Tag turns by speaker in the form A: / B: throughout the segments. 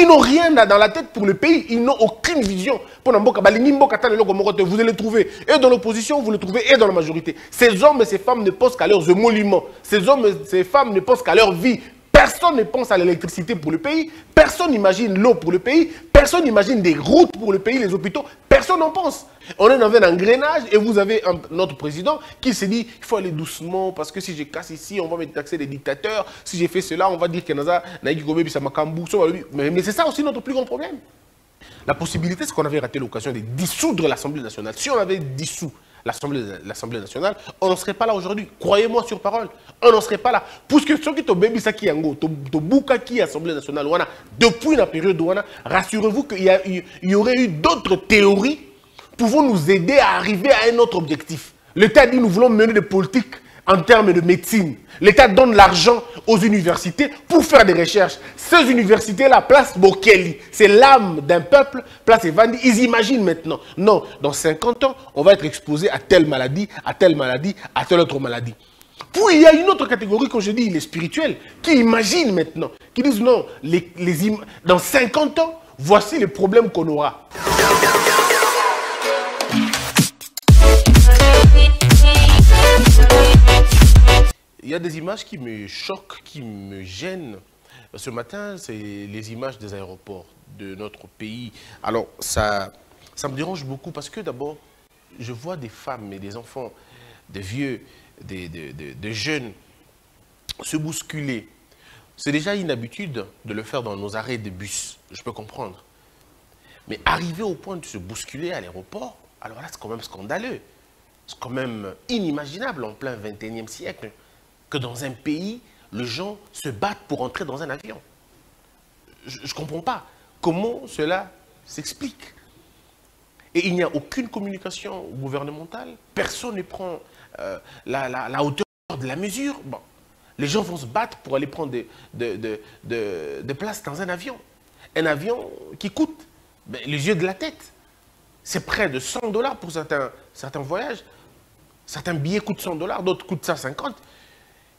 A: Ils n'ont rien dans la tête pour le pays. Ils n'ont aucune vision. Vous allez les trouver et dans l'opposition, vous les trouvez et dans la majorité. Ces hommes et ces femmes ne pensent qu'à leurs émoluments. Ces hommes et ces femmes ne pensent qu'à leur vie. Personne ne pense à l'électricité pour le pays. Personne n'imagine l'eau pour le pays. Personne n'imagine des routes pour le pays, les hôpitaux. Personne n'en pense. On est dans un engrenage et vous avez notre président qui s'est dit il faut aller doucement parce que si je casse ici, on va me taxer des dictateurs. Si j'ai fait cela, on va dire que mais c'est ça aussi notre plus grand problème. La possibilité, c'est qu'on avait raté l'occasion de dissoudre l'Assemblée nationale. Si on avait dissous l'Assemblée nationale, on n'en serait pas là aujourd'hui. Croyez-moi sur parole, on n'en serait pas là. Puisque ceux qui ont baby saki yango, to buka qui Assemblée nationale, depuis la période où rassurez-vous qu'il y aurait eu d'autres théories pouvant nous aider à arriver à un autre objectif. L'État dit nous voulons mener des politiques en termes de médecine. L'État donne l'argent aux universités pour faire des recherches. Ces universités-là, place Bokeli, c'est l'âme d'un peuple, place Evandi, ils imaginent maintenant. Non, dans 50 ans, on va être exposé à telle maladie, à telle maladie, à telle autre maladie. Puis il y a une autre catégorie, comme je dis, les spirituels, qui imaginent maintenant, qui disent non, dans 50 ans, voici les problèmes qu'on aura. Il y a des images qui me choquent, qui me gênent. Ce matin, c'est les images des aéroports de notre pays. Alors, ça me dérange beaucoup parce que d'abord, je vois des femmes et des enfants, des vieux, des jeunes se bousculer. C'est déjà une habitude de le faire dans nos arrêts de bus, je peux comprendre. Mais arriver au point de se bousculer à l'aéroport, alors là, c'est quand même scandaleux. C'est quand même inimaginable en plein 21e siècle. Que dans un pays, les gens se battent pour entrer dans un avion. Je ne comprends pas comment cela s'explique. Et il n'y a aucune communication gouvernementale. Personne ne prend la hauteur de la mesure. Bon, les gens vont se battre pour aller prendre des places dans un avion. Un avion qui coûte les yeux de la tête. C'est près de 100 $ pour certains voyages. Certains billets coûtent 100 $, d'autres coûtent 150.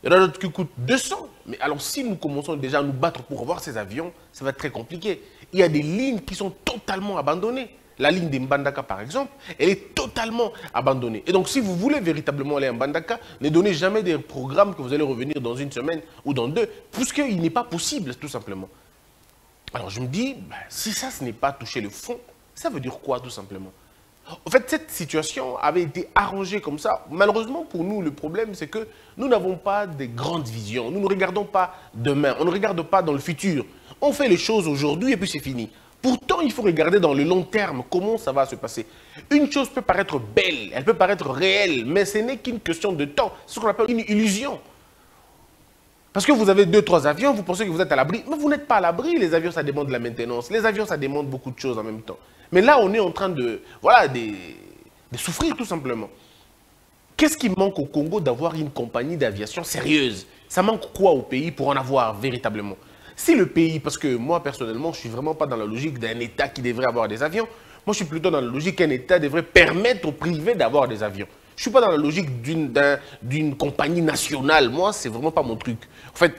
A: Il y en a d'autres qui coûtent 200. Mais alors, si nous commençons déjà à nous battre pour avoir ces avions, ça va être très compliqué. Il y a des lignes qui sont totalement abandonnées. La ligne de Mbandaka, par exemple, elle est totalement abandonnée. Et donc, si vous voulez véritablement aller à Mbandaka, ne donnez jamais des programmes que vous allez revenir dans une semaine ou dans deux, puisqu'il n'est pas possible, tout simplement. Alors, je me dis, si ça, ce n'est pas toucher le fond, ça veut dire quoi, tout simplement? En fait, cette situation avait été arrangée comme ça. Malheureusement, pour nous, le problème, c'est que nous n'avons pas de grandes visions. Nous ne regardons pas demain. On ne regarde pas dans le futur. On fait les choses aujourd'hui et puis c'est fini. Pourtant, il faut regarder dans le long terme comment ça va se passer. Une chose peut paraître belle, elle peut paraître réelle, mais ce n'est qu'une question de temps. C'est ce qu'on appelle une illusion. Parce que vous avez 2-3 avions, vous pensez que vous êtes à l'abri. Mais vous n'êtes pas à l'abri. Les avions, ça demande de la maintenance. Les avions, ça demande beaucoup de choses en même temps. Mais là, on est en train de souffrir tout simplement. Qu'est-ce qui manque au Congo d'avoir une compagnie d'aviation sérieuse? Ça manque quoi au pays pour en avoir véritablement? Si le pays, parce que moi personnellement, je ne suis vraiment pas dans la logique d'un État qui devrait avoir des avions. Moi, je suis plutôt dans la logique qu'un État devrait permettre aux privés d'avoir des avions. Je ne suis pas dans la logique d'une compagnie nationale. Moi, ce n'est vraiment pas mon truc. En fait,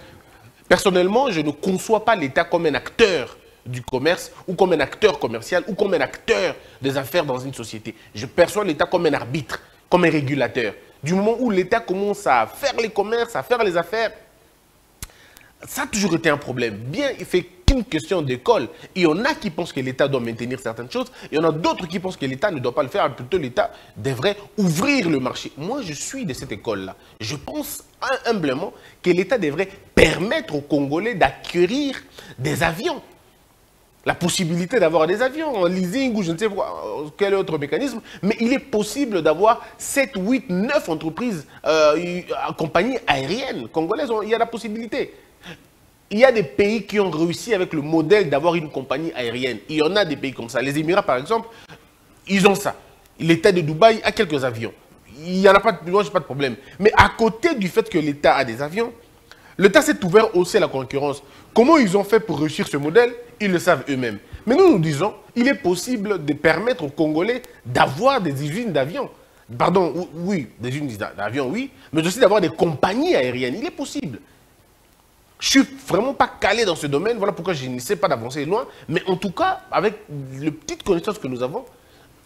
A: personnellement, je ne conçois pas l'État comme un acteur du commerce ou comme un acteur commercial ou comme un acteur des affaires dans une société. Je perçois l'État comme un arbitre, comme un régulateur. Du moment où l'État commence à faire les commerces, à faire les affaires, ça a toujours été un problème. Bien, il fait qu'une question d'école. Il y en a qui pensent que l'État doit maintenir certaines choses. Il y en a d'autres qui pensent que l'État ne doit pas le faire. Plutôt, l'État devrait ouvrir le marché. Moi, je suis de cette école-là. Je pense humblement que l'État devrait permettre aux Congolais d'acquérir des avions. La possibilité d'avoir des avions en leasing ou je ne sais pas quel autre mécanisme, mais il est possible d'avoir 7, 8, 9 entreprises, compagnies aériennes congolaises. Il y a la possibilité. Il y a des pays qui ont réussi avec le modèle d'avoir une compagnie aérienne. Il y en a des pays comme ça. Les Émirats, par exemple, ils ont ça. L'État de Dubaï a quelques avions. Il n'y en a pas, moi, je n'ai pas de problème. Mais à côté du fait que l'État a des avions, l'État s'est ouvert aussi à la concurrence. Comment ils ont fait pour réussir ce modèle? Ils le savent eux-mêmes. Mais nous disons, il est possible de permettre aux Congolais d'avoir des usines d'avions. Pardon, oui, des usines d'avions, oui, mais aussi d'avoir des compagnies aériennes. Il est possible. Je suis vraiment pas calé dans ce domaine, voilà pourquoi je ne sais pas d'avancer loin. Mais en tout cas, avec les petites connaissances que nous avons,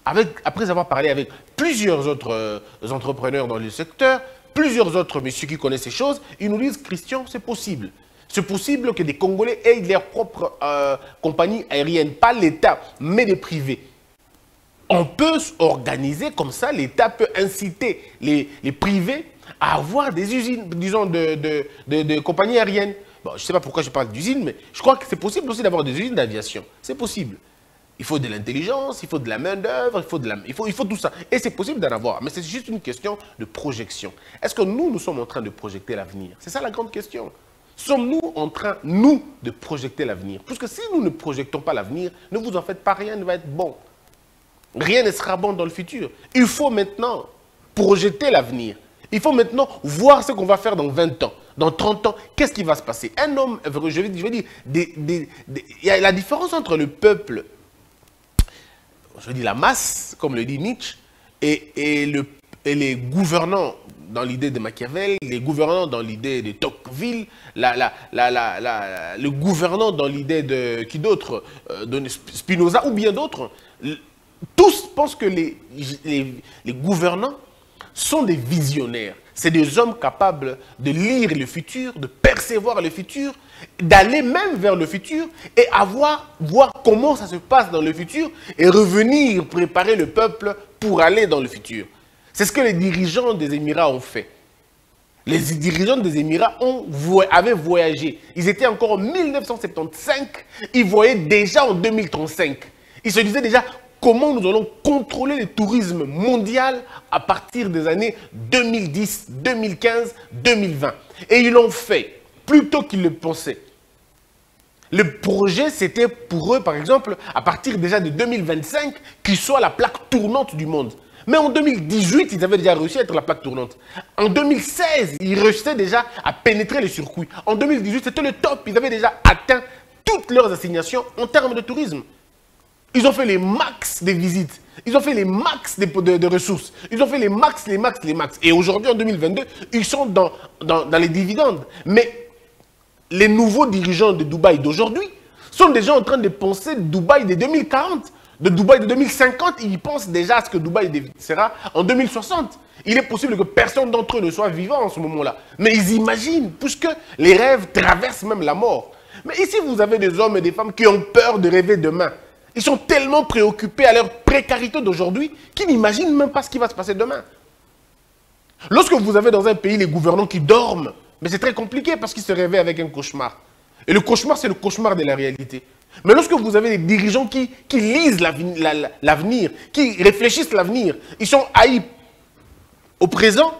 A: après avoir parlé avec plusieurs autres entrepreneurs dans le secteur, plusieurs autres messieurs qui connaissent ces choses, ils nous disent, Christian, c'est possible. C'est possible que des Congolais aient leur propre compagnie aérienne, pas l'État, mais des privés. On peut s'organiser comme ça, l'État peut inciter les privés à avoir des usines, disons, de compagnies aériennes. Bon, je ne sais pas pourquoi je parle d'usines, mais je crois que c'est possible aussi d'avoir des usines d'aviation. C'est possible. Il faut de l'intelligence, il faut de la main-d'œuvre, il faut tout ça. Et c'est possible d'en avoir. Mais c'est juste une question de projection. Est-ce que nous sommes en train de projeter l'avenir? C'est ça la grande question. Sommes-nous en train, nous, de projeter l'avenir? Puisque si nous ne projetons pas l'avenir, ne vous en faites pas, rien ne va être bon. Rien ne sera bon dans le futur. Il faut maintenant projeter l'avenir. Il faut maintenant voir ce qu'on va faire dans 20 ans, dans 30 ans. Qu'est-ce qui va se passer? Un homme, je vais dire, il y a la différence entre le peuple, je dis la masse, comme le dit Nietzsche, et les gouvernants dans l'idée de Machiavel, les gouvernants dans l'idée de Tocqueville, le gouvernant dans l'idée de qui d'autre, de Spinoza ou bien d'autres. Tous pensent que les gouvernants sont des visionnaires. C'est des hommes capables de lire le futur, de percevoir le futur, d'aller même vers le futur et voir comment ça se passe dans le futur et revenir préparer le peuple pour aller dans le futur. C'est ce que les dirigeants des Émirats ont fait. Les dirigeants des Émirats avaient voyagé. Ils étaient encore en 1975, ils voyaient déjà en 2035. Ils se disaient déjà comment nous allons contrôler le tourisme mondial à partir des années 2010, 2015, 2020. Et ils l'ont fait, plus tôt qu'ils le pensaient. Le projet, c'était pour eux, par exemple, à partir déjà de 2025, qu'ils soient la plaque tournante du monde. Mais en 2018, ils avaient déjà réussi à être la plaque tournante. En 2016, ils réussissaient déjà à pénétrer les circuits. En 2018, c'était le top. Ils avaient déjà atteint toutes leurs assignations en termes de tourisme. Ils ont fait les max des visites. Ils ont fait les max de ressources. Ils ont fait les max. Et aujourd'hui, en 2022, ils sont dans les dividendes. Mais les nouveaux dirigeants de Dubaï d'aujourd'hui sont déjà en train de penser Dubaï de 2040. De Dubaï de 2050, ils pensent déjà à ce que Dubaï sera en 2060. Il est possible que personne d'entre eux ne soit vivant en ce moment-là. Mais ils imaginent, puisque les rêves traversent même la mort. Mais ici, vous avez des hommes et des femmes qui ont peur de rêver demain. Ils sont tellement préoccupés à leur précarité d'aujourd'hui qu'ils n'imaginent même pas ce qui va se passer demain. Lorsque vous avez dans un pays les gouvernants qui dorment, mais c'est très compliqué parce qu'ils se réveillent avec un cauchemar. Et le cauchemar, c'est le cauchemar de la réalité. Mais lorsque vous avez des dirigeants qui lisent l'avenir, qui réfléchissent l'avenir, ils sont haïs au présent,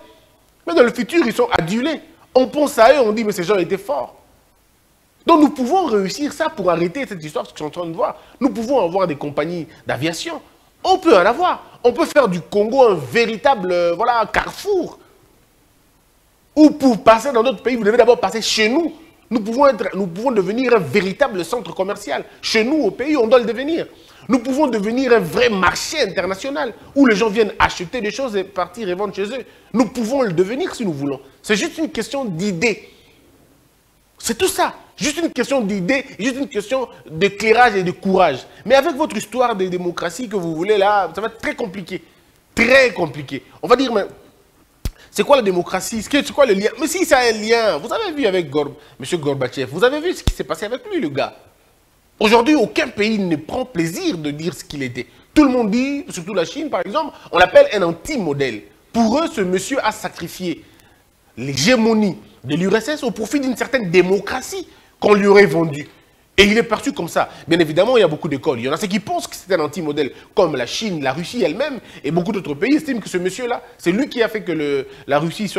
A: mais dans le futur, ils sont adulés. On pense à eux, on dit, mais ces gens étaient forts. Donc nous pouvons réussir ça pour arrêter cette histoire, ce que je suis en train de voir. Nous pouvons avoir des compagnies d'aviation. On peut en avoir. On peut faire du Congo un véritable carrefour. Ou pour passer dans d'autres pays, vous devez d'abord passer chez nous. Nous pouvons devenir un véritable centre commercial. Chez nous, au pays, on doit le devenir. Nous pouvons devenir un vrai marché international où les gens viennent acheter des choses et partir et vendre chez eux. Nous pouvons le devenir si nous voulons. C'est juste une question d'idée. C'est tout ça. Juste une question d'idée, juste une question d'éclairage et de courage. Mais avec votre histoire de démocratie que vous voulez là, ça va être très compliqué. Très compliqué. On va dire, mais c'est quoi la démocratie? C'est quoi le lien? Mais si ça a un lien, vous avez vu avec M. Gorbatchev, vous avez vu ce qui s'est passé avec lui, le gars. Aujourd'hui, aucun pays ne prend plaisir de dire ce qu'il était. Tout le monde dit, surtout la Chine par exemple, on l'appelle un anti-modèle. Pour eux, ce monsieur a sacrifié l'hégémonie de l'URSS au profit d'une certaine démocratie qu'on lui aurait vendue. Et il est perçu comme ça. Bien évidemment, il y a beaucoup d'écoles. Il y en a ceux qui pensent que c'est un anti-modèle, comme la Chine, la Russie elle-même, et beaucoup d'autres pays estiment que ce monsieur-là, c'est lui qui a fait que la Russie,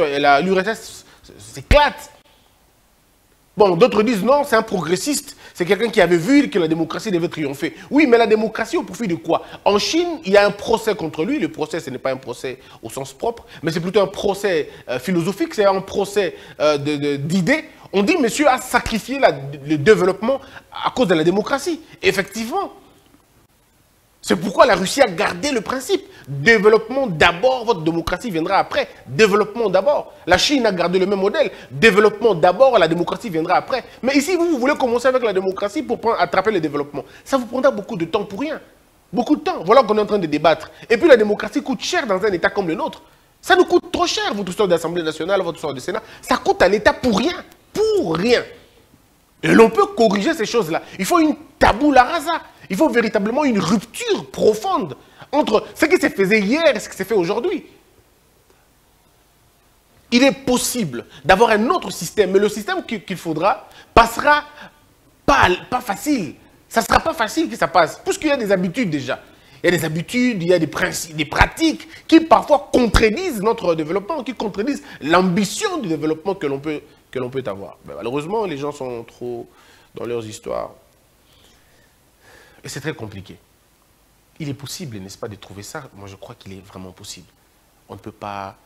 A: l'URSS s'éclate. Bon, d'autres disent non, c'est un progressiste, c'est quelqu'un qui avait vu que la démocratie devait triompher. Oui, mais la démocratie au profit de quoi? En Chine, il y a un procès contre lui. Le procès, ce n'est pas un procès au sens propre, mais c'est plutôt un procès philosophique, c'est un procès d'idées. On dit, monsieur a sacrifié le développement à cause de la démocratie. Effectivement. C'est pourquoi la Russie a gardé le principe. Développement d'abord, votre démocratie viendra après. Développement d'abord. La Chine a gardé le même modèle. Développement d'abord, la démocratie viendra après. Mais ici, vous voulez commencer avec la démocratie pour attraper le développement. Ça vous prendra beaucoup de temps pour rien. Beaucoup de temps. Voilà qu'on est en train de débattre. Et puis la démocratie coûte cher dans un État comme le nôtre. Ça nous coûte trop cher, votre histoire d'Assemblée nationale, votre histoire de Sénat. Ça coûte à l'État pour rien. Pour rien. Et l'on peut corriger ces choses-là. Il faut une tabula rasa. Il faut véritablement une rupture profonde entre ce qui se faisait hier et ce qui s'est fait aujourd'hui. Il est possible d'avoir un autre système, mais le système qu'il faudra passera pas facile. Ça ne sera pas facile que ça passe, puisqu'il y a des habitudes déjà. Il y a des habitudes, il y a des principes, des pratiques qui parfois contredisent notre développement, qui contredisent l'ambition du développement que l'on peut avoir. Mais malheureusement, les gens sont trop dans leurs histoires. Et c'est très compliqué. Il est possible, n'est-ce pas, de trouver ça. Moi, je crois qu'il est vraiment possible. On ne peut pas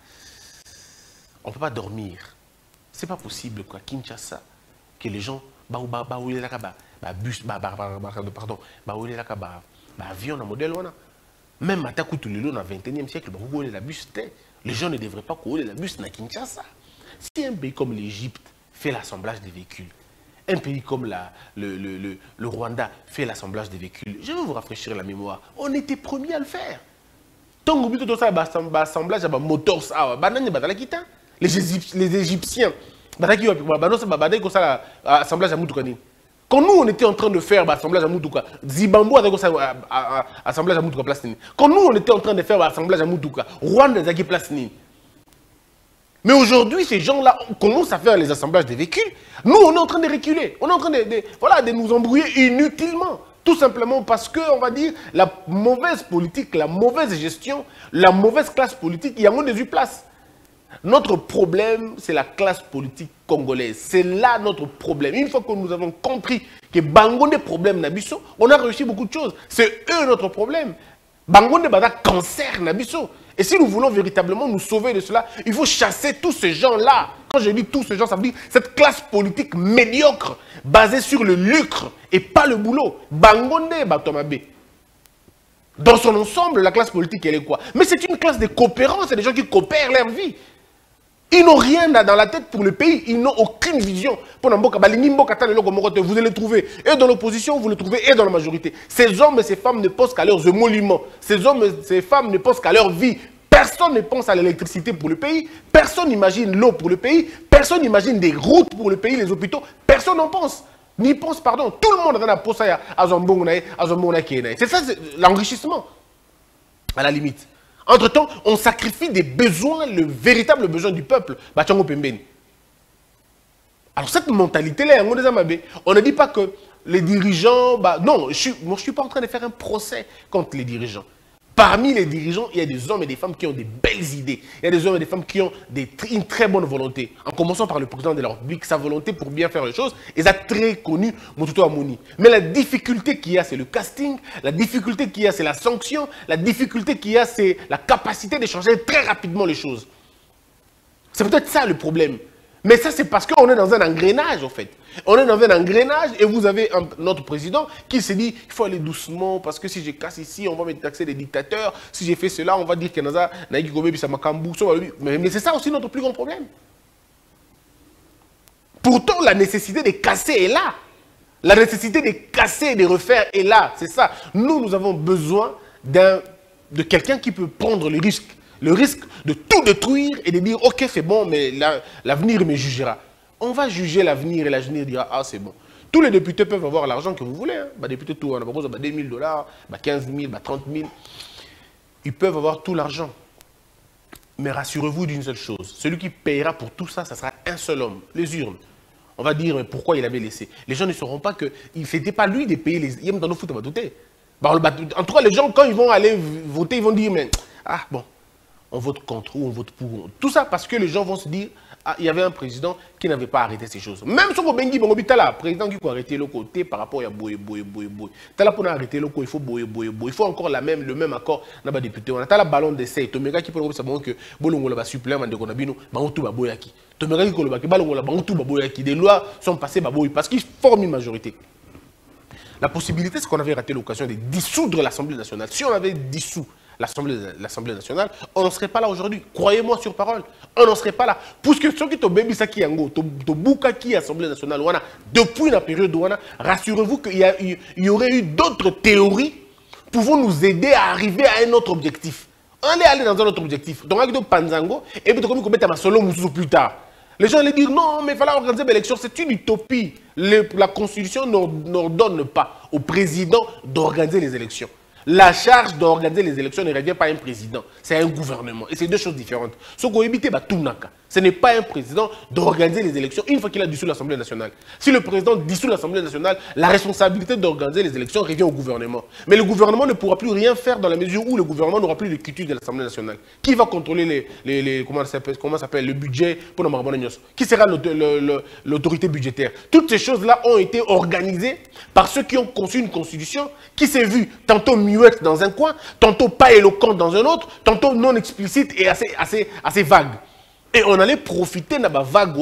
A: dormir. C'est pas possible, quoi. Kinshasa, que les gens, avion, modèle, même à Takoutoulilu, dans le 21e siècle, les gens ne devraient pas courir la bus à Kinshasa. Si un pays comme l'Égypte fait l'assemblage des véhicules, un pays comme le Rwanda fait l'assemblage des véhicules, je vais vous rafraîchir la mémoire, on était premiers à le faire. Tant que vous avez l'assemblage de moteurs, les Égyptiens, l'assemblage à Moutoukanine. Quand nous, on était en train de faire l'assemblage à Moutouka, Zimbabwe avait l'assemblage à Moutouka place. Quand nous, on était en train de faire l'assemblage à Moutouka, Rwanda avait place. Mais aujourd'hui, ces gens-là commencent à faire les assemblages des véhicules. Nous, on est en train de reculer. On est en train de nous embrouiller inutilement. Tout simplement parce que, on va dire, la mauvaise politique, la mauvaise gestion, la mauvaise classe politique, il y a moins de 18 places. Notre problème, c'est la classe politique congolaise. C'est là notre problème. Une fois que nous avons compris que Bango des problèmes Nabiso, on a réussi beaucoup de choses. C'est eux notre problème. Bango des cancer Nabiso. Et si nous voulons véritablement nous sauver de cela, il faut chasser tous ces gens-là. Quand je dis tous ces gens, ça veut dire cette classe politique médiocre, basée sur le lucre et pas le boulot. Bangonde Batomabe. Dans son ensemble, la classe politique, elle est quoi? Mais c'est une classe de coopérants, c'est des gens qui coopèrent leur vie. Ils n'ont rien dans la tête pour le pays, ils n'ont aucune vision. Vous allez les trouver et dans l'opposition, vous les trouvez et dans la majorité. Ces hommes et ces femmes ne pensent qu'à leurs émoluments. Ces hommes et ces femmes ne pensent qu'à leur vie. Personne ne pense à l'électricité pour le pays. Personne n'imagine l'eau pour le pays. Personne n'imagine des routes pour le pays, les hôpitaux. Personne n'en pense. N'y pense, pardon. Tout le monde a la poste à Zambonga. C'est ça l'enrichissement, à la limite. Entre-temps, on sacrifie des besoins, le véritable besoin du peuple. Alors cette mentalité-là, on ne dit pas que les dirigeants... non, je ne suis pas en train de faire un procès contre les dirigeants. Parmi les dirigeants, il y a des hommes et des femmes qui ont des belles idées. Il y a des hommes et des femmes qui ont une très bonne volonté. En commençant par le président de la République, sa volonté pour bien faire les choses, il a très connu Motutu Amoni. Mais la difficulté qu'il y a, c'est le casting. La difficulté qu'il y a, c'est la sanction. La difficulté qu'il y a, c'est la capacité de changer très rapidement les choses. C'est peut-être ça le problème. Mais ça, c'est parce qu'on est dans un engrenage, en fait. On est dans un engrenage et vous avez notre président qui se dit il faut aller doucement parce que si je casse ici, on va me taxer des dictateurs. Si j'ai fait cela, on va dire que Naza, mais c'est ça aussi notre plus grand problème. Pourtant, la nécessité de casser est là. La nécessité de casser et de refaire est là. C'est ça. Nous avons besoin de quelqu'un qui peut prendre le risque. Le risque de tout détruire et de dire ok c'est bon mais l'avenir me jugera. On va juger l'avenir et l'avenir dira ah c'est bon. Tous les députés peuvent avoir l'argent que vous voulez. Hein. Députés tout, on a besoin de 2 000 $, 15 000, 30 000. Ils peuvent avoir tout l'argent. Mais rassurez-vous d'une seule chose. Celui qui payera pour tout ça, ça sera un seul homme, les urnes. On va dire mais pourquoi il avait laissé. Les gens ne sauront pas que n'était pas lui de payer les... En tout cas les gens quand ils vont aller voter, ils vont dire mais ah bon. On vote contre ou on vote pour. Tout ça parce que les gens vont se dire ah, il y avait un président qui n'avait pas arrêté ces choses. Même si on a un président qui a arrêté le côté par rapport à Boye. Tala pour arrêter le côté, il faut Boye. Il faut encore le même accord dans les députés. On a un ballon d'essai. Tomega qui peut savoir que Bolongo va supplément de Konabino, Bangotou Baboyaki. Tomega qui Balongo Bangotou Baboyaki. Des lois sont passées Baboy parce qu'ils forment une majorité. La possibilité, c'est qu'on avait raté l'occasion de dissoudre l'Assemblée nationale. Si on avait dissous l'Assemblée nationale, on n'en serait pas là aujourd'hui. Croyez-moi sur parole, on n'en serait pas là. Puisque ceux qui ont baby ça qui yango, to bouka qui l'Assemblée nationale, depuis la période rassurez-vous qu'il y aurait eu d'autres théories pouvant nous aider à arriver à un autre objectif. On est allé dans un autre objectif. Donc, avec Panzango, et puis, comme on a solo plus tard. Les gens allaient dire non, mais il fallait organiser l'élection. C'est une utopie. La Constitution n'ordonne pas au président d'organiser les élections. La charge d'organiser les élections ne revient pas à un président, c'est à un gouvernement. Et c'est deux choses différentes. Ce qu'on évite, ce n'est pas un président d'organiser les élections une fois qu'il a dissous l'Assemblée nationale. Si le président dissout l'Assemblée nationale, la responsabilité d'organiser les élections revient au gouvernement. Mais le gouvernement ne pourra plus rien faire dans la mesure où le gouvernement n'aura plus de quitus de l'Assemblée nationale. Qui va contrôler comment s'appelle le budget pour le Marabonagnos? Qui sera l'autorité budgétaire? Toutes ces choses-là ont été organisées par ceux qui ont conçu une constitution qui s'est vue tantôt muette dans un coin, tantôt pas éloquente dans un autre, tantôt non explicite et assez vague. Et on allait profiter de la vague,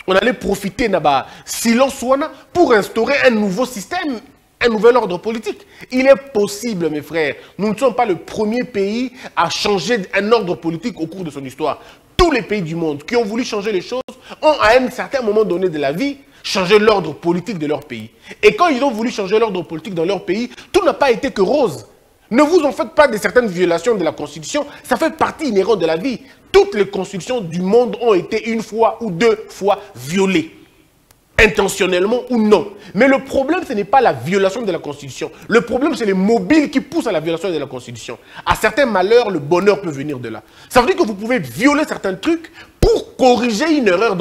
A: on allait profiter de la silence pour instaurer un nouveau système, un nouvel ordre politique. Il est possible, mes frères, nous ne sommes pas le premier pays à changer un ordre politique au cours de son histoire. Tous les pays du monde qui ont voulu changer les choses ont, à un certain moment donné de la vie, changer l'ordre politique de leur pays. Et quand ils ont voulu changer l'ordre politique dans leur pays, tout n'a pas été que rose. Ne vous en faites pas de certaines violations de la Constitution, ça fait partie inhérente de la vie. Toutes les constitutions du monde ont été une fois ou deux fois violées. Intentionnellement ou non. Mais le problème, ce n'est pas la violation de la Constitution. Le problème, c'est les mobiles qui poussent à la violation de la Constitution. À certains malheurs, le bonheur peut venir de là. Ça veut dire que vous pouvez violer certains trucs pour corriger une erreur,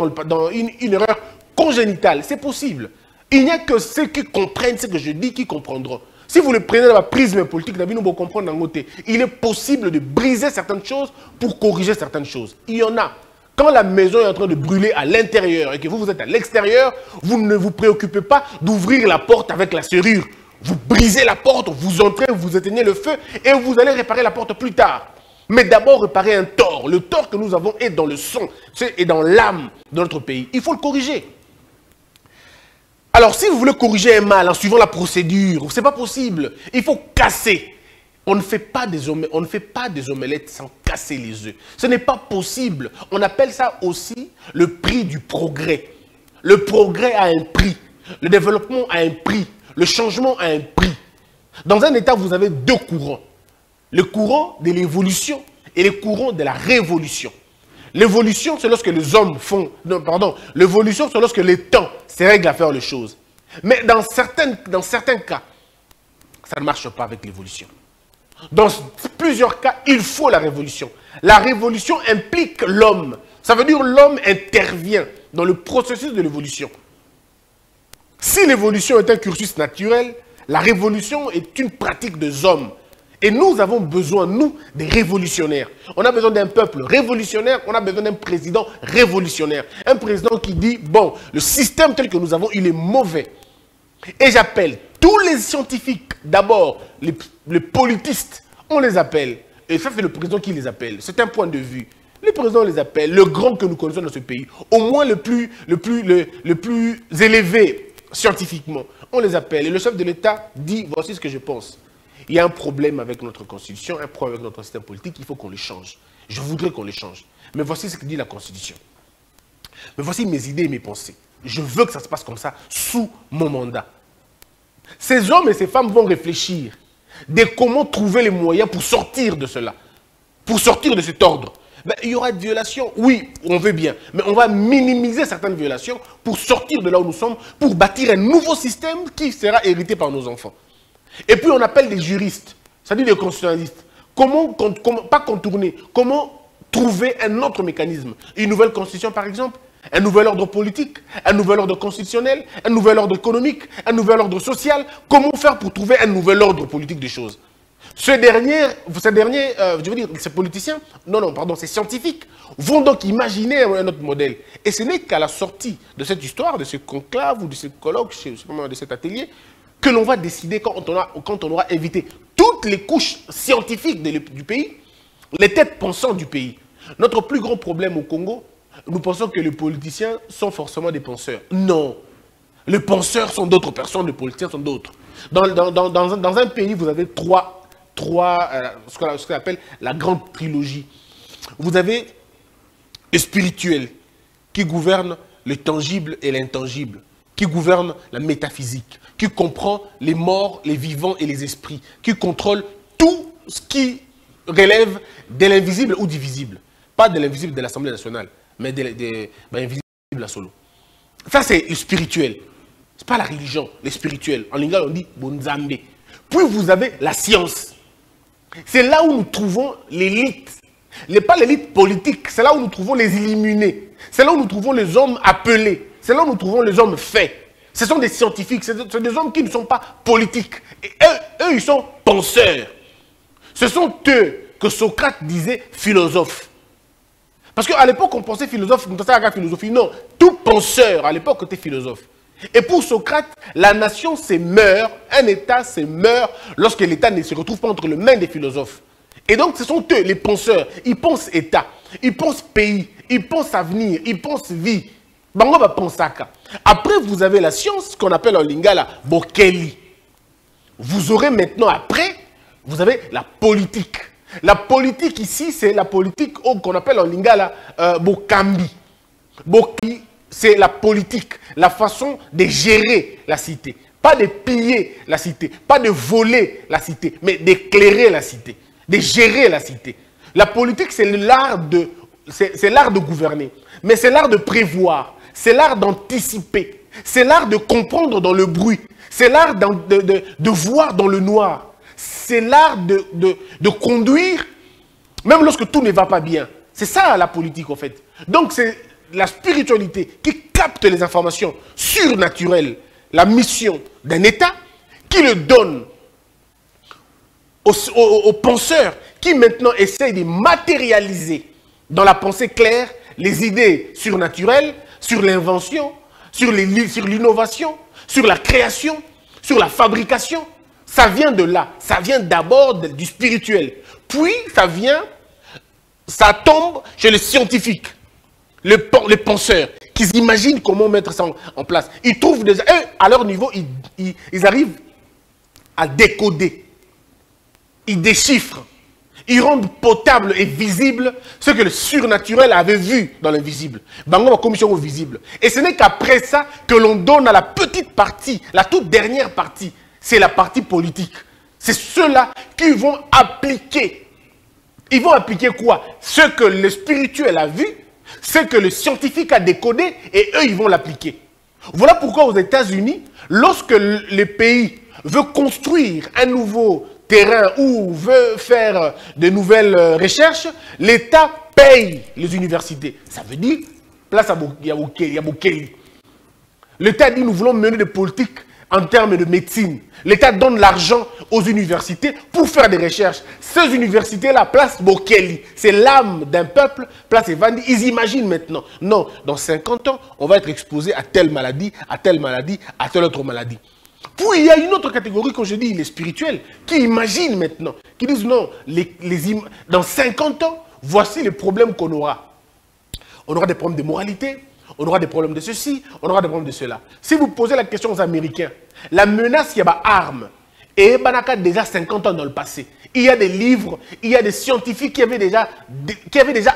A: une erreur congénitale. C'est possible. Il n'y a que ceux qui comprennent ce que je dis qui comprendront. Si vous le prenez dans la prisme politique, nous comprendre dans côté. Il est possible de briser certaines choses pour corriger certaines choses. Il y en a. Quand la maison est en train de brûler à l'intérieur et que vous êtes à l'extérieur, vous ne vous préoccupez pas d'ouvrir la porte avec la serrure. Vous brisez la porte, vous entrez, vous éteignez le feu et vous allez réparer la porte plus tard. Mais d'abord, réparer un tort. Le tort que nous avons est dans le sang, est dans l'âme de notre pays. Il faut le corriger. Alors, si vous voulez corriger un mal en suivant la procédure, ce n'est pas possible. Il faut casser. On ne fait pas des omelettes sans casser les œufs. Ce n'est pas possible. On appelle ça aussi le prix du progrès. Le progrès a un prix. Le développement a un prix. Le changement a un prix. Dans un État, vous avez deux courants. Le courant de l'évolution et le courant de la révolution. L'évolution, c'est lorsque les hommes font... Non, pardon. L'évolution, c'est lorsque les temps se règlent à faire les choses. Mais dans certains cas, ça ne marche pas avec l'évolution. Dans plusieurs cas, il faut la révolution. La révolution implique l'homme. Ça veut dire l'homme intervient dans le processus de l'évolution. Si l'évolution est un cursus naturel, la révolution est une pratique des hommes. Et nous avons besoin, nous, des révolutionnaires. On a besoin d'un peuple révolutionnaire, on a besoin d'un président révolutionnaire. Un président qui dit, bon, le système tel que nous avons, il est mauvais. Et j'appelle tous les scientifiques, d'abord, les politistes, on les appelle. Et ça, c'est le président qui les appelle. C'est un point de vue. Les présidents les appellent, le grand que nous connaissons dans ce pays, au moins le plus élevé scientifiquement, on les appelle. Et le chef de l'État dit, voici ce que je pense. Il y a un problème avec notre constitution, un problème avec notre système politique, il faut qu'on le change. Je voudrais qu'on le change. Mais voici ce que dit la Constitution. Mais voici mes idées et mes pensées. Je veux que ça se passe comme ça, sous mon mandat. Ces hommes et ces femmes vont réfléchir de comment trouver les moyens pour sortir de cela, pour sortir de cet ordre. Ben, il y aura des violations, oui, on veut bien, mais on va minimiser certaines violations pour sortir de là où nous sommes, pour bâtir un nouveau système qui sera hérité par nos enfants. Et puis on appelle des juristes, c'est-à-dire des constitutionnalistes. Comment, pas contourner, comment trouver un autre mécanisme? Une nouvelle constitution par exemple? Un nouvel ordre politique? Un nouvel ordre constitutionnel? Un nouvel ordre économique? Un nouvel ordre social? Comment faire pour trouver un nouvel ordre politique des choses? Ces politiciens, ces scientifiques, vont donc imaginer un autre modèle. Et ce n'est qu'à la sortie de cette histoire, de ce conclave ou de ce colloque, de cet atelier, que l'on va décider quand on aura évité toutes les couches scientifiques du pays, les têtes pensantes du pays. Notre plus grand problème au Congo, nous pensons que les politiciens sont forcément des penseurs. Non. Les penseurs sont d'autres personnes, les politiciens sont d'autres. Dans un pays, vous avez ce qu'on appelle la grande trilogie. Vous avez le spirituel qui gouverne le tangible et l'intangible, qui gouverne la métaphysique, qui comprend les morts, les vivants et les esprits, qui contrôle tout ce qui relève de l'invisible ou du visible. Pas de l'invisible de l'Assemblée nationale, mais de l'invisible à solo. Ça, c'est le spirituel. Ce n'est pas la religion, le spirituel. En lingala, on dit Bonzambe. Puis vous avez la science. C'est là où nous trouvons l'élite. Pas l'élite politique, c'est là où nous trouvons les illuminés. C'est là où nous trouvons les hommes appelés. C'est là où nous trouvons les hommes faits. Ce sont des scientifiques, c'est des hommes qui ne sont pas politiques. Et eux, ils sont penseurs. Ce sont eux que Socrate disait philosophes. Parce qu'à l'époque, on pensait philosophe, on pensait à la philosophie. Non, tout penseur à l'époque était philosophe. Et pour Socrate, la nation se meurt, un État se meurt lorsque l'État ne se retrouve pas entre les mains des philosophes. Et donc, ce sont eux, les penseurs. Ils pensent État, ils pensent pays, ils pensent avenir, ils pensent vie. Bango va penser à ça. Après, vous avez la science qu'on appelle en lingala Bokeli. Vous aurez maintenant, après, vous avez la politique. La politique ici, c'est la politique qu'on appelle en lingala Bokambi. Bokambi, c'est la politique, la façon de gérer la cité. Pas de piller la cité, pas de voler la cité, mais d'éclairer la cité, de gérer la cité. La politique, c'est l'art de gouverner, mais c'est l'art de prévoir, c'est l'art d'anticiper, c'est l'art de comprendre dans le bruit, c'est l'art de voir dans le noir, c'est l'art de conduire, même lorsque tout ne va pas bien. C'est ça la politique, en fait. Donc, c'est la spiritualité qui capte les informations surnaturelles, la mission d'un État, qui le donne aux penseurs qui maintenant essayent de matérialiser dans la pensée claire les idées surnaturelles sur l'invention, sur l'innovation, sur la création, sur la fabrication. Ça vient de là, ça vient d'abord du spirituel. Puis ça tombe chez les scientifiques. Les penseurs, qui imaginent comment mettre ça en place. Ils trouvent déjà, eux, à leur niveau, ils arrivent à décoder. Ils déchiffrent. Ils rendent potable et visible ce que le surnaturel avait vu dans l'invisible. Bango va commission au visible. Et ce n'est qu'après ça que l'on donne à la petite partie, la toute dernière partie, c'est la partie politique. C'est ceux-là qui vont appliquer. Ils vont appliquer quoi? Ce que le spirituel a vu, ce que le scientifique a décodé, et eux, ils vont l'appliquer. Voilà pourquoi aux États-Unis, lorsque le pays veut construire un nouveau terrain ou veut faire de nouvelles recherches, l'État paye les universités. Ça veut dire, place à Bokeli. L'État dit, nous voulons mener des politiques en termes de médecine. L'État donne l'argent aux universités pour faire des recherches. Ces universités-là, place Bokeli, c'est l'âme d'un peuple, place Evandi. Ils imaginent maintenant, non, dans 50 ans, on va être exposé à telle maladie, à telle maladie, à telle autre maladie. Puis il y a une autre catégorie, comme je dis, les spirituels, qui imaginent maintenant, qui disent non, dans 50 ans, voici les problèmes qu'on aura. On aura des problèmes de moralité, on aura des problèmes de ceci, on aura des problèmes de cela. Si vous posez la question aux Américains, la menace, il y a armes. Et Banaka déjà 50 ans dans le passé. Il y a des livres, il y a des scientifiques qui avaient déjà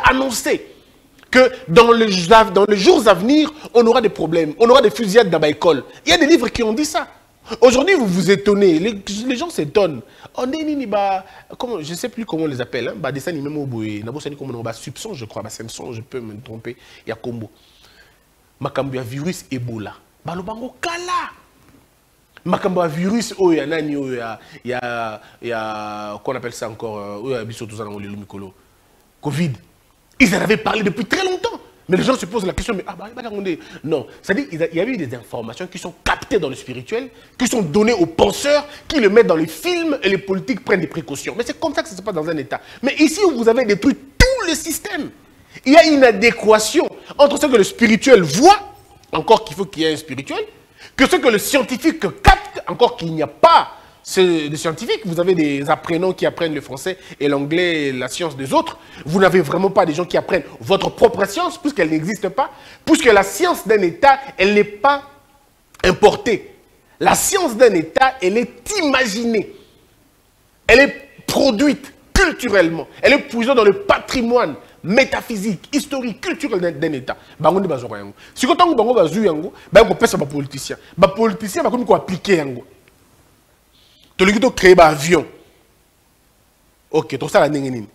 A: annoncé que dans les jours à venir, on aura des problèmes, on aura des fusillades dans l'école. Il y a des livres qui ont dit ça. Aujourd'hui, vous vous étonnez, les gens s'étonnent. On est je ne sais plus comment on les appelle. Hein? Des animés, soupçon, je crois, Simpson, je peux me tromper. Il y a Combo. Makambo ya virus Ebola. Balobango kala. Makambo ya virus il y a qu'on appelle ça encore Covid. Ils en avaient parlé depuis très longtemps. Mais les gens se posent la question, mais non, c'est-à-dire qu'il y a eu des informations qui sont captées dans le spirituel, qui sont données aux penseurs, qui le mettent dans les films et les politiques prennent des précautions. Mais c'est comme ça que ça se passe dans un État. Mais ici où vous avez détruit tout le système, il y a une adéquation entre ce que le spirituel voit, encore qu'il faut qu'il y ait un spirituel, que ce que le scientifique capte, encore qu'il n'y a pas de scientifiques. Vous avez des apprenants qui apprennent le français et l'anglais et la science des autres. Vous n'avez vraiment pas des gens qui apprennent votre propre science, puisqu'elle n'existe pas, puisque la science d'un État, elle n'est pas importée. La science d'un État, elle est imaginée. Elle est produite culturellement. Elle est puisée dans le patrimoine métaphysique, historique, culturel d'un État. Si vous avez des politiciens, les politiciens vont appliquer. Tu as créé un avion. Ok, tout ça, la n'engeni.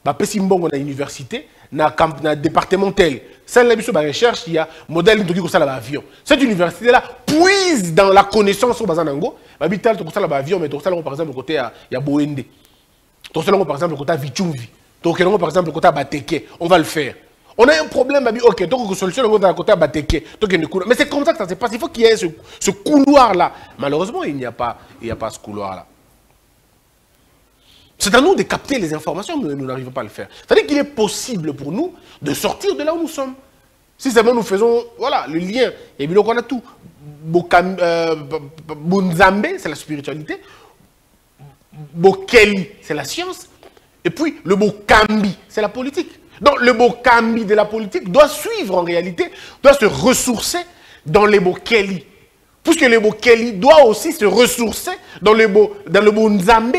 A: Bah, si on a une université, na département tel, celle là, la recherche, il y a modèle de l'avion. Cette université-là puise dans la connaissance sur Bazanango. Bah, vital, tout ça, l'avion, mais tout ça, par exemple, côté il y a Boende. Tout ça, par exemple, côté Vichumvi. Tout ça, par exemple, côté Bateke. On va le faire. On a un problème, ok, donc solution, on va côté Bateke. Mais c'est comme ça que ça se passe. Il faut qu'il y ait ce couloir-là. Malheureusement, il n'y a pas ce couloir-là. C'est à nous de capter les informations, mais nous n'arrivons pas à le faire. C'est-à-dire qu'il est possible pour nous de sortir de là où nous sommes. Si seulement nous faisons, voilà, le lien, et bien on a tout. Bonzambe, c'est la spiritualité. Bokeli, c'est la science. Et puis, le Bokambi, c'est la politique. Donc, le Bokambi de la politique doit suivre en réalité, doit se ressourcer dans les Bokeli. Puisque le Bokeli doit aussi se ressourcer dans le Bonzambe.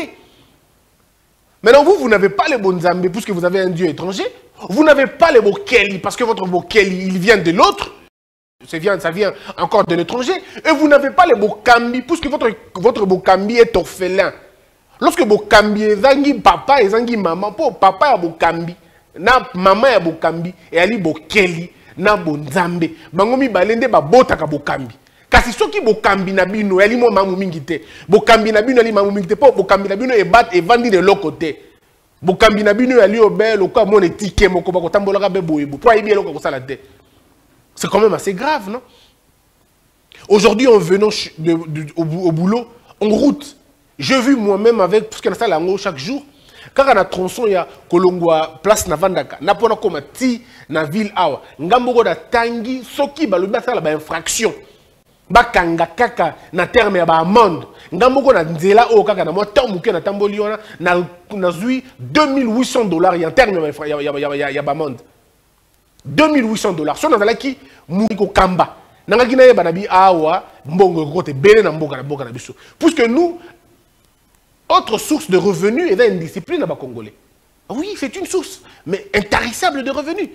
A: Maintenant, vous n'avez pas les Bonzambe puisque vous avez un dieu étranger. Vous n'avez pas les Bokeli parce que votre Bokeli, il vient de l'autre. Ça vient encore de l'étranger. Et vous n'avez pas les Bokambi puisque votre Bokambi est orphelin. Lorsque Bokambi est zangi papa et zangi maman, pour papa est Bokambi, na maman est Bokambi, et ali Bokeli, na Bonzambe. Bangomi balende ba bota ka Bokambi. Kasi soki Bokambi na bino eli mo mamu mingi te. Bokambi na bino eli mamu mingi te. Po Bokambi na bino e bat e vandi de l'autre côté. Bokambi na bino eli obel o kwa mon etike moko ba ko tambola ka be boyebo. Po ayibi eloko ko sala te. C'est quand même assez grave, non? Aujourd'hui, en venant au boulot, en route, j'ai vu moi-même avec tout ce qu'on a ça chaque jour. Quand on a tronçon, il y a Kolongwa, place Navandaka, Napona Komati, na ville Awa, Ngamboko da Tangi, Soki, Baluba, ça la infraction. Bakanga kaka na terme ya ba amende. Ngamboko na nzela o kaka na mo tamuke na tamboliona na zui $2800 y en terme ya ba amende. $2800. So na qui Mouniko Kamba. Nangaki na yeba na bi awa mbongo kote bele na mboka na biso. Puisque nous autre source de revenus est une discipline à Congolais. Oui, c'est une source, mais intarissable de revenus.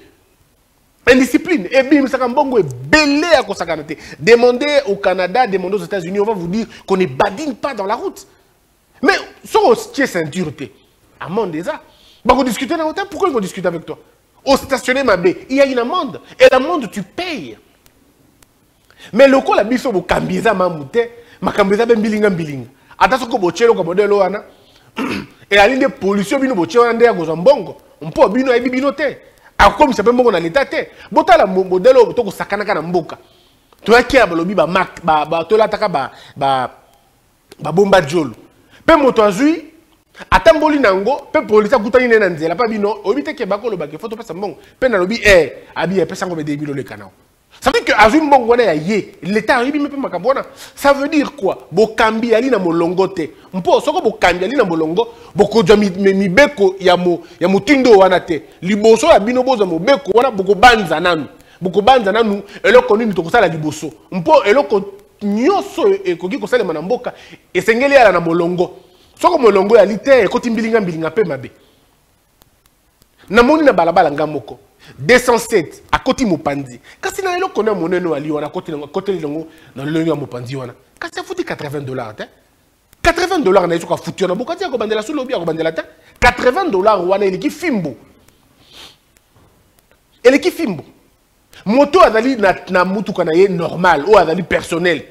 A: Indiscipline. Et bim, Sakambongo est belé à Kosakanate. Demandez au Canada, demandez aux États-Unis, on va vous dire qu'on ne badine pas dans la route. Mais, sur au ceinture, amende déjà. On discute dans l'hôtel, pourquoi on discute avec toi? Au stationnement Mabé, il y a une amende. Et l'amende, tu payes. Mais le coup, la biso, vous cambiez ça, mamouté, ma cambiez ça, ben bilinga. Attention que vous avez un modèle. Et la ligne de pollution, vous avez un modèle. On peut avoir un modèle. Comme ça peut être dans l'état. Vous avez un modèle qui est sakana mboka. Tu as qui a lobby ba mak ba to la taka ba bomba jolo. Pe moto azui atamboli nango pe polisa kutani na nzela pa bino obite ke bakolo ba ke photo pesa mbongo. Pe na lobby abi pesa ngo be debilo le kanao. Ça veut dire que azui mbongo na ye l'état ribi me pe makabona. Ça veut dire quoi? Bokambi ali na molongo te. Mpo soko bokambi ali na molongo boko jwa mibeko ya mutindo wana te. Liboso ya bino boza mobeko wana boko banza nanu. Boko banza nanu eloko nini tokosala liboso. Mpo eloko nyoso ekoki kosala na mboka esengeli ala na molongo. Soko molongo ya lite ekoti mbilinga pe mabe. Na moni na balabala ngamoko. 207 à côté Mopanzi. Quand c'est dans le qu'on a mon nom à Lyon, à côté dans le lieu à Mopanzi, quand c'est foutu $80, $80 n'a pas foutu, on a beaucoup de bandela sous lobby à bandela $80 on a l'équipe Fimbo. Et l'équipe Fimbo. Moto a dali na mutu kanaye normal ou a dali personnel.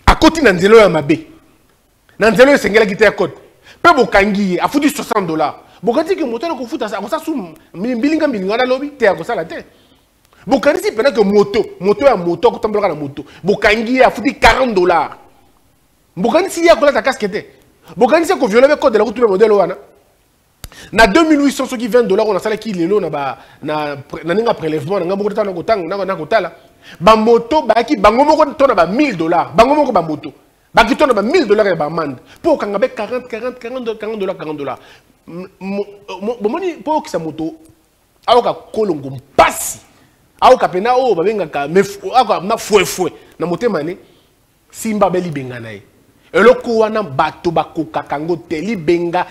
A: À côté nanzelo ya mabe. Nanzelo sengela qui te code. Pe bokangi a foutu $60. Bokati que moto ko futa ça sou bilinga na lobby te ko sala te. Bokani si pendant que moto ya moto ko tambola na moto. Bokangi a futi $40. Bokani si ya ko la casquette. Bokani si ko violer le code de la route modèle wana. Na 2800 ceux qui $20 on a sala ki lelo na ninga prélèvement na ngabo tata na kotanga na kotala. Ba moto ba ki bango moko to na ba $1000. Bango moko ba moto. Ba ki to na ba $1000 ya ba amende. Pour kangabe $40. Bomoni po kisa moto aoka kolongo mpasi aoka pena o babenga ka na fouefoué na motema ne
B: Simba beli benga nae. Eloko wana bato bakoka kango te libenga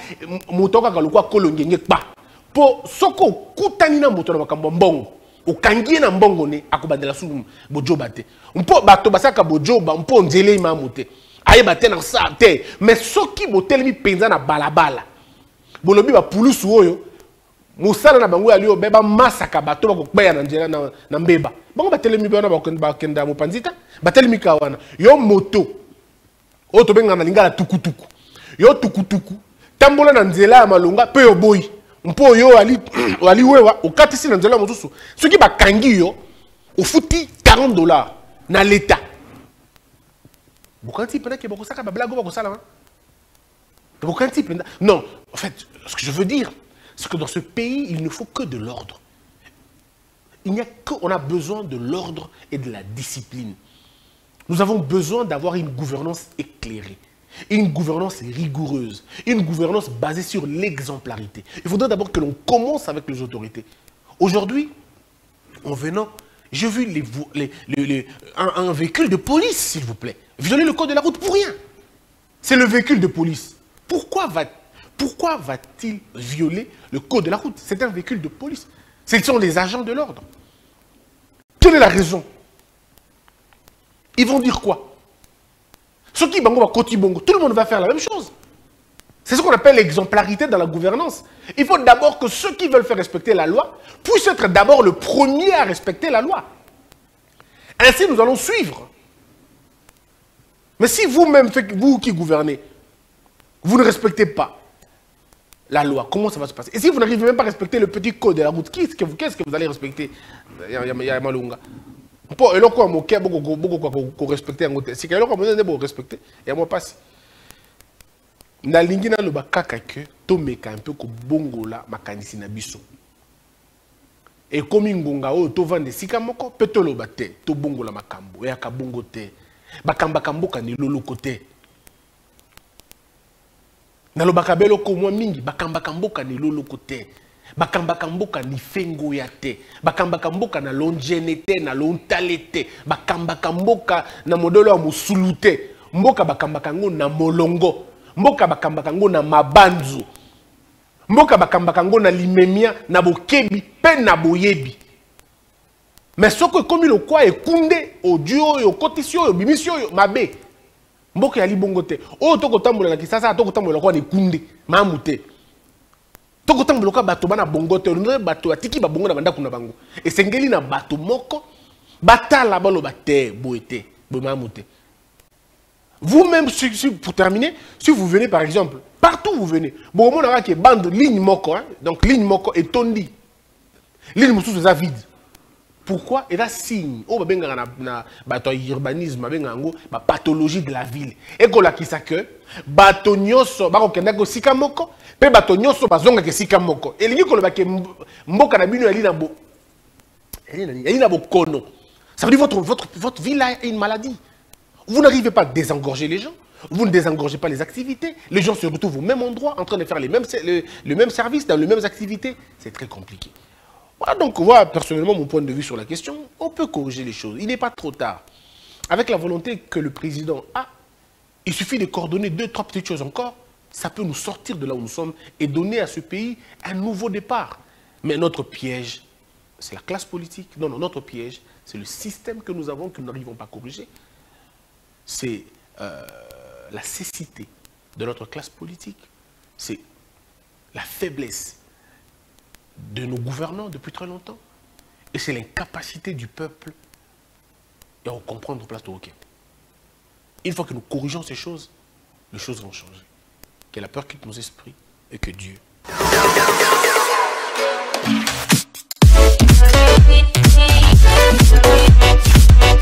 B: moto kaka lokwa kolongenge pa. Po soko kutani na moto na makambo mbongo. Okangie na mbongo ne akobandela su bojoba te. Mpo bato basaka bojoba mpo nzele imamu te. Aye bate na sa te. Mais soki botelemi penza na balabala. Bolobi ba pulusu oyo musala na bango aliyo beba masaka bato bakokbeya na nzela na mbeba. Bango batelemi bana bakenda mopanzita, batelemi kawana. Yo moto o to benga na lingala tukutuku. Yo tukutuku tambola na nzela ya malonga pe yo boyi. Mpo yo ali wewa okatisi na nzela mosusu. Soki bakangi yo ofuti $40 na l'État. Bokanti pena ke bokosaka ba blago bakosala. Bokanti pena. Non, en fait, ce que je veux dire, c'est que dans ce pays, il ne faut que de l'ordre. On a besoin de l'ordre et de la discipline. Nous avons besoin d'avoir une gouvernance éclairée, une gouvernance rigoureuse, une gouvernance basée sur l'exemplarité. Il faudrait d'abord que l'on commence avec les autorités. Aujourd'hui, en venant, j'ai vu un véhicule de police, s'il vous plaît. Violer le code de la route pour rien. C'est le véhicule de police. Pourquoi va-t-il violer le code de la route? C'est un véhicule de police. Ce sont les agents de l'ordre. Quelle est la raison? Ils vont dire quoi? Ceux qui bango koti bongo, tout le monde va faire la même chose. C'est ce qu'on appelle l'exemplarité dans la gouvernance. Il faut d'abord que ceux qui veulent faire respecter la loi puissent être d'abord le premier à respecter la loi. Ainsi, nous allons suivre. Mais si vous-même, vous qui gouvernez, vous ne respectez pas la loi, comment ça va se passer? Et si vous n'arrivez même pas à respecter le petit code de la route, qu'est-ce que vous allez respecter? Yamalunga. Pour le coup, beaucoup respecter en côté. Si quelqu'un vous respecter, et moi pas si. Na lingina le bakaka que tomeka un peu ko bongola makanisi na biso. Et comme ngonga o to vande sika moko petolo bate to bongola makambo ya ka bongo te. Bakamba kamboka ni lolo côté. Na lo bakabelo ko mwa mingi bakamba kamboka ni lolo côté. Bakamba kamboka ni fengo ya te. Bakamba kamboka na longenete na lontalete. Bakamba kamboka na modelo ya musulute. Mboka bakamba kango na molongo. Mboka bakamba kango na mabanzu. Mboka bakamba kango na limemia na bokebi pe na boyebi. Mais ce que comme le quoi est kunde audio yo kotisio yo bimisio yo mabe. Mboka ya libongo te. O to kotambola na kisasa to kotambola kwa ni kunde mamute. To kotambola kwa bato bana bongo te on bato atiki ba bongo na banda kuna bango. Et sengeli na bato moko batala balo bate boete bo mamute. Vous-même, pour terminer, si vous venez par exemple, partout où vous venez, bon, on a qui bande ligne moko, hein, donc ligne moko est tondi. Ligne moko c'est vide. Pourquoi? Et là, signe. Oh, ben, na urbanisme, ben, pathologie de la ville. Et qu'on a qui ça que, bato nyoso, ba okenda ko sika moko, pe bato nyoso bazonga ke sika moko. Et li ko le ba ke mboka na bino ali na bo. Ali na bo kono. Ça veut dire votre ville a une maladie. Vous n'arrivez pas à désengorger les gens, vous ne désengorgez pas les activités, les gens se retrouvent au même endroit en train de faire le même service dans les mêmes activités. C'est très compliqué. Voilà donc, voilà personnellement mon point de vue sur la question. On peut corriger les choses, il n'est pas trop tard. Avec la volonté que le président a, il suffit de coordonner 2-3 petites choses encore, ça peut nous sortir de là où nous sommes et donner à ce pays un nouveau départ. Mais notre piège, c'est la classe politique. Non, non, notre piège, c'est le système que nous avons que nous n'arrivons pas à corriger. C'est la cécité de notre classe politique, c'est la faiblesse de nos gouvernants depuis très longtemps, et c'est l'incapacité du peuple à comprendre place de hockey. Une fois que nous corrigeons ces choses, les choses vont changer. Que la peur quitte nos esprits et que Dieu